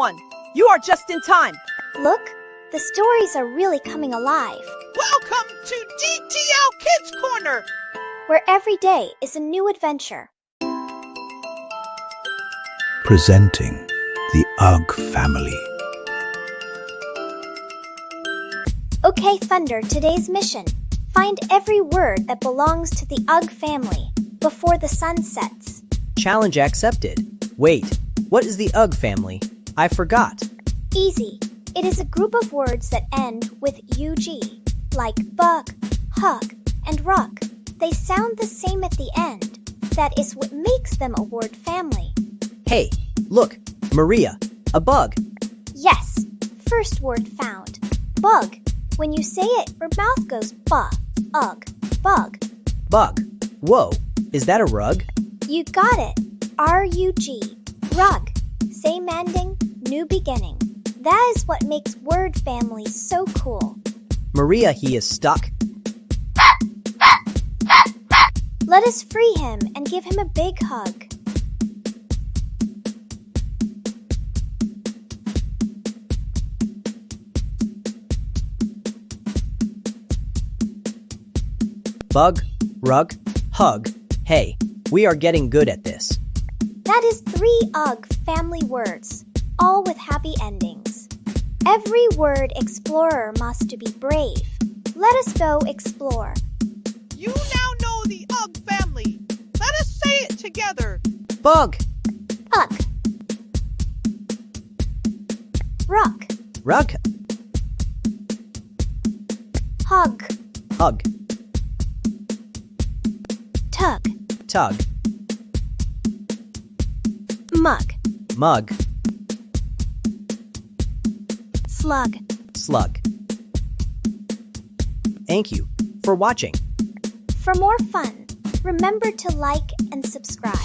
everyone! You are just in time! Look, the stories are really coming alive, Welcome to DTL Kids Corner! where every day is a new adventure. Presenting the Ugg family. Okay, Thunder, today's mission. Find every word that belongs to the Ugg family before the sun sets. Challenge accepted. Wait, what is the Ugg family? I forgot. Easy. It is a group of words that end with UG, like bug, hug, and rug. They sound the same at the end. That is what makes them a word family. Hey, look, Maria, a bug. Yes, first word found. Bug. When you say it, your mouth goes bug, ugh, bug. Bug. Whoa, is that a rug? You got it. R-U-G. Rug. Same ending, new beginning. That is what makes word families so cool. Maria, he is stuck. Let us free him and give him a big hug. Bug, rug, hug. Hey, we are getting good at this. That is 3 Ugg family words, all with happy endings. Every word explorer must be brave. Let us go explore. You now know the Ugg family. Let us say it together. Bug, Ugg. Rug. rug, Hug. hug, Tug. tug, Mug. mug, Slug. slug. Thank you for watching. For more fun, remember to like and subscribe.